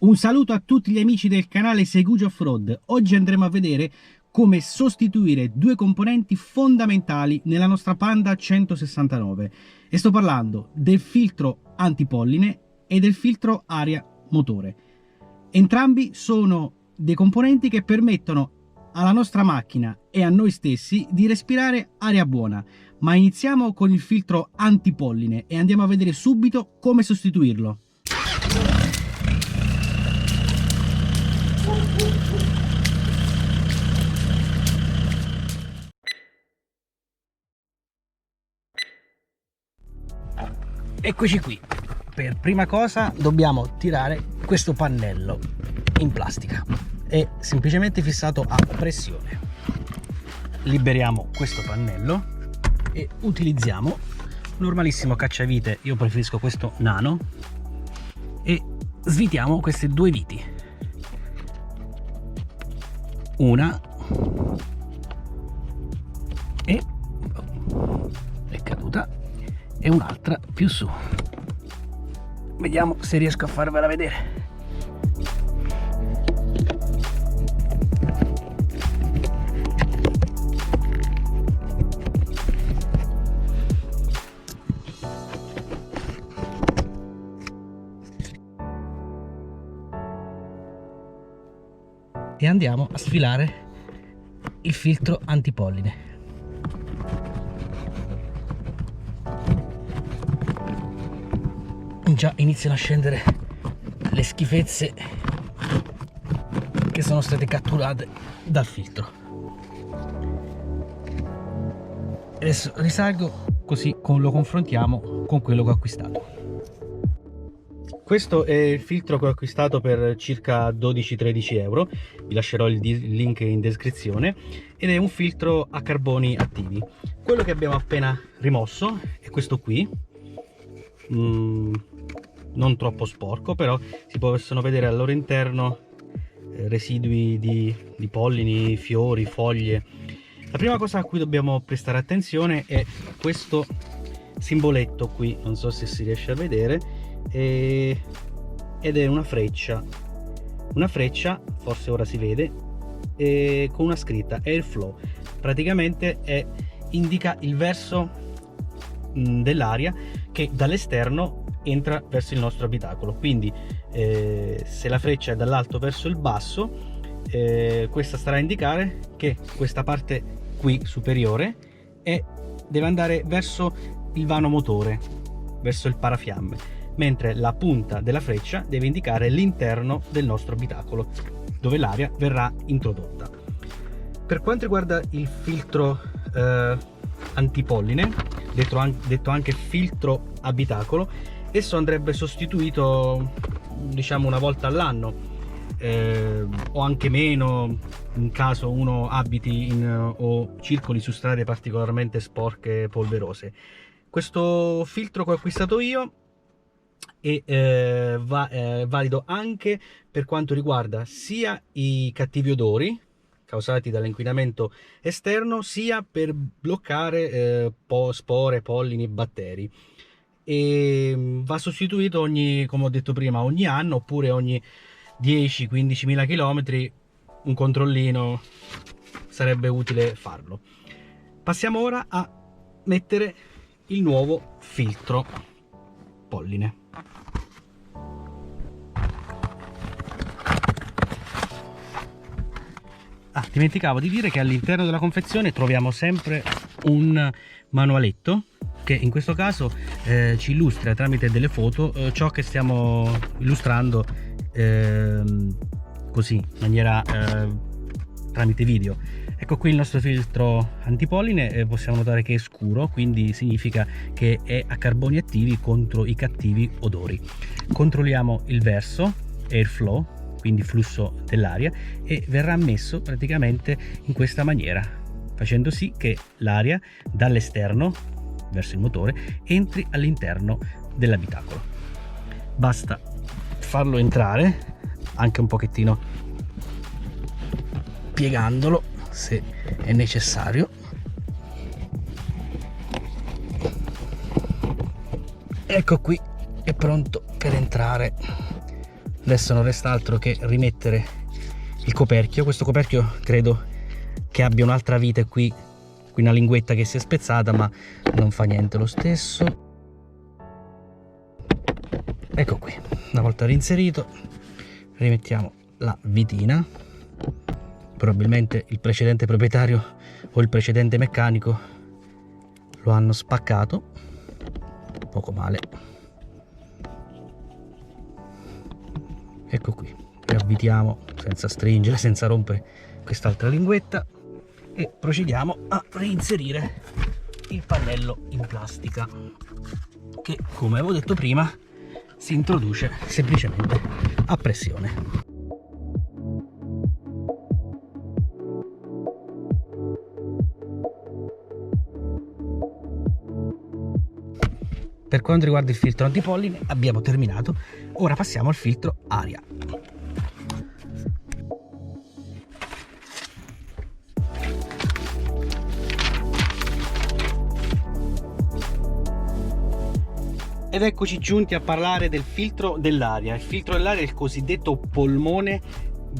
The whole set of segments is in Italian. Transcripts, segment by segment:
Un saluto a tutti gli amici del canale Segugi Offroad. Oggi andremo a vedere come sostituire due componenti fondamentali nella nostra Panda 169 e sto parlando del filtro antipolline e del filtro aria motore. Entrambi sono dei componenti che permettono alla nostra macchina e a noi stessi di respirare aria buona, ma iniziamo con il filtro antipolline e andiamo a vedere subito come sostituirlo. Eccoci qui. Per prima cosa dobbiamo tirare questo pannello in plastica. È semplicemente fissato a pressione. Liberiamo questo pannello e utilizziamo un normalissimo cacciavite, io preferisco questo nano, e svitiamo queste due viti. Una e è caduta e un'altra più su. Vediamo se riesco a farvela vedere. E andiamo a sfilare il filtro antipolline. Già iniziano a scendere le schifezze che sono state catturate dal filtro. Adesso risalgo così lo confrontiamo con quello che ho acquistato. Questo è il filtro che ho acquistato per circa 12-13 euro, vi lascerò il link in descrizione, ed è un filtro a carboni attivi. Quello che abbiamo appena rimosso è questo qui, non troppo sporco, però si possono vedere al loro interno residui di pollini, fiori, foglie. La prima cosa a cui dobbiamo prestare attenzione è questo simboletto qui, non so se si riesce a vedere, ed è una freccia, forse ora si vede, con una scritta Airflow. Praticamente indica il verso dell'aria che dall'esterno entra verso il nostro abitacolo. Quindi se la freccia è dall'alto verso il basso, questa starà a indicare che questa parte qui superiore deve andare verso il vano motore, verso il parafiamme, mentre la punta della freccia deve indicare l'interno del nostro abitacolo, dove l'aria verrà introdotta. Per quanto riguarda il filtro antipolline, detto anche filtro abitacolo, esso andrebbe sostituito, diciamo, una volta all'anno, o anche meno in caso uno abiti o circoli su strade particolarmente sporche e polverose. Questo filtro che ho acquistato io è valido anche per quanto riguarda sia i cattivi odori causati dall'inquinamento esterno, sia per bloccare spore, pollini e batteri. E va sostituito come ho detto prima, ogni anno, oppure ogni 10-15 mila chilometri. Un controllino sarebbe utile farlo. Passiamo ora a mettere il nuovo filtro polline. Dimenticavo di dire che all'interno della confezione troviamo sempre un manualetto che in questo caso ci illustra tramite delle foto ciò che stiamo illustrando, così in maniera tramite video. Ecco qui il nostro filtro antipolline, possiamo notare che è scuro, quindi significa che è a carboni attivi contro i cattivi odori. Controlliamo il verso, airflow, quindi flusso dell'aria, e verrà messo praticamente in questa maniera, facendo sì che l'aria dall'esterno verso il motore entri all'interno dell'abitacolo. Basta farlo entrare anche un pochettino piegandolo se è necessario. Ecco qui, è pronto per entrare Adesso non resta altro che rimettere il coperchio. Questo coperchio credo che abbia un'altra vita qui una linguetta che si è spezzata, ma non fa niente lo stesso. Ecco qui, una volta reinserito rimettiamo la vitina. Probabilmente il precedente proprietario o il precedente meccanico lo hanno spaccato, poco male. Ecco qui, riavvitiamo senza stringere, senza rompere quest'altra linguetta e procediamo a reinserire il pannello in plastica che, come avevo detto prima, si introduce semplicemente a pressione. Per quanto riguarda il filtro antipolline abbiamo terminato, ora passiamo al filtro aria. Ed eccoci giunti a parlare del filtro dell'aria. Il filtro dell'aria è il cosiddetto polmone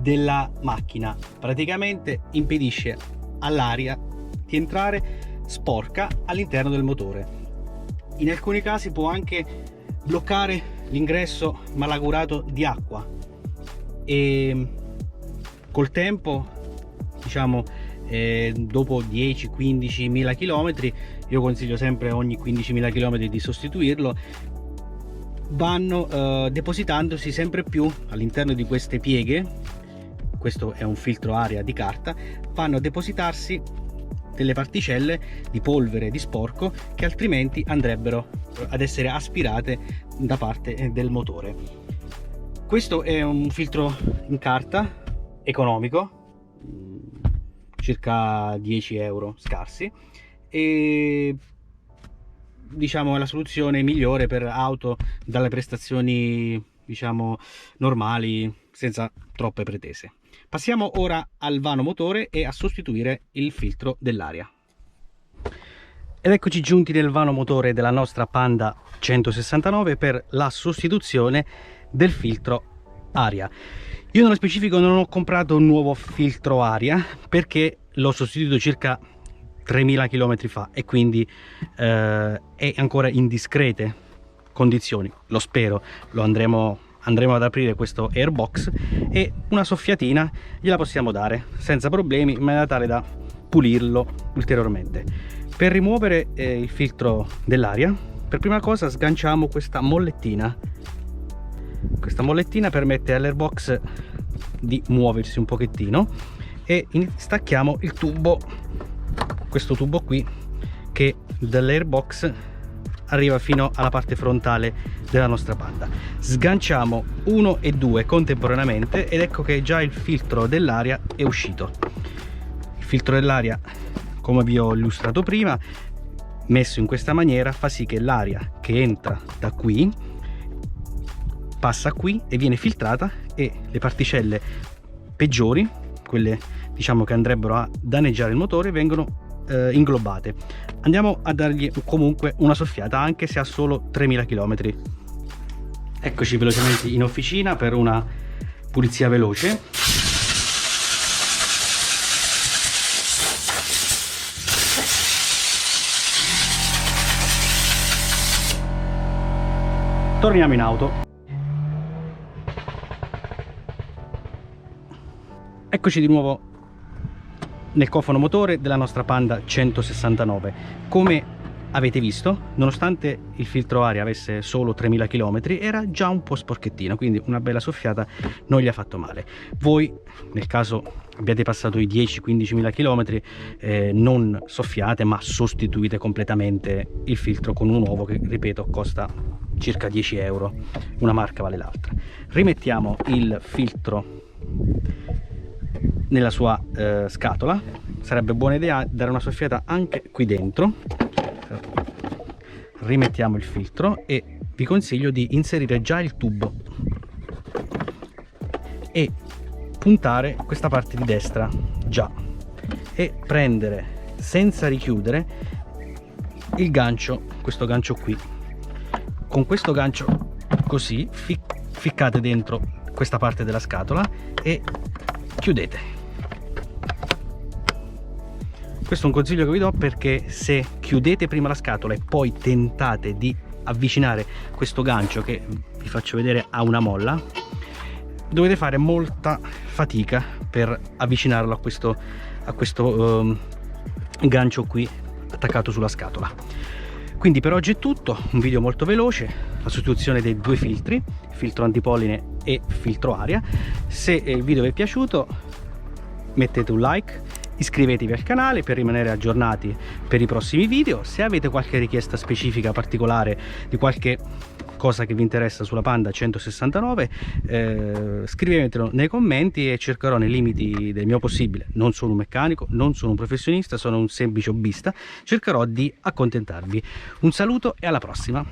della macchina. Praticamente impedisce all'aria di entrare sporca all'interno del motore. In alcuni casi può anche bloccare l'ingresso malaugurato di acqua e col tempo, diciamo, dopo 10-15 mila chilometri, io consiglio sempre ogni 15.000 km di sostituirlo, vanno depositandosi sempre più all'interno di queste pieghe. Questo è un filtro aria di carta, vanno a depositarsi delle particelle di polvere, di sporco, che altrimenti andrebbero ad essere aspirate da parte del motore. Questo è un filtro in carta economico, circa 10 euro scarsi, e diciamo è la soluzione migliore per auto dalle prestazioni, diciamo, normali, senza troppe pretese. Passiamo ora al vano motore e a sostituire il filtro dell'aria. Ed eccoci giunti nel vano motore della nostra Panda 169 per la sostituzione del filtro aria. Io nello specifico non ho comprato un nuovo filtro aria perché l'ho sostituito circa 3000 km fa e quindi è ancora in discrete condizioni. Lo spero, lo andremo ad aprire questo airbox e una soffiatina gliela possiamo dare senza problemi, in maniera tale da pulirlo ulteriormente. Per rimuovere il filtro dell'aria, per prima cosa sganciamo questa mollettina. Questa mollettina permette all'airbox di muoversi un pochettino e stacchiamo il tubo, questo tubo qui, che dall'airbox arriva fino alla parte frontale della nostra Panda. Sganciamo 1 e 2 contemporaneamente ed ecco che già il filtro dell'aria è uscito. Il filtro dell'aria, come vi ho illustrato prima, messo in questa maniera fa sì che l'aria che entra da qui passa qui e viene filtrata e le particelle peggiori, quelle diciamo che andrebbero a danneggiare il motore, vengono inglobate. Andiamo a dargli comunque una soffiata anche se ha solo 3000 km. Eccoci velocemente in officina per una pulizia veloce. Torniamo in auto. Eccoci di nuovo nel cofano motore della nostra Panda 169. Come avete visto, nonostante il filtro aria avesse solo 3000 km, era già un po' sporchettino, quindi una bella soffiata non gli ha fatto male. Voi, nel caso abbiate passato i 10-15.000 km, non soffiate ma sostituite completamente il filtro con un nuovo che, ripeto, costa circa 10 euro. Una marca vale l'altra. Rimettiamo il filtro nella sua scatola. Sarebbe buona idea dare una soffiata anche qui dentro. Rimettiamo il filtro e vi consiglio di inserire già il tubo e puntare questa parte di destra già e prendere senza richiudere il gancio, questo gancio qui. Con questo gancio così ficcate dentro questa parte della scatola e chiudete. Questo è un consiglio che vi do, perché se chiudete prima la scatola e poi tentate di avvicinare questo gancio, che vi faccio vedere ha una molla, dovete fare molta fatica per avvicinarlo a questo gancio qui attaccato sulla scatola. Quindi per oggi è tutto, un video molto veloce, la sostituzione dei due filtri, filtro antipolline e filtro aria. Se il video vi è piaciuto mettete un like, iscrivetevi al canale per rimanere aggiornati per i prossimi video. Se avete qualche richiesta specifica particolare di qualche cosa che vi interessa sulla Panda 169, scrivetelo nei commenti e cercherò, nei limiti del mio possibile, non sono un meccanico, non sono un professionista, sono un semplice hobbista, cercherò di accontentarvi. Un saluto e alla prossima.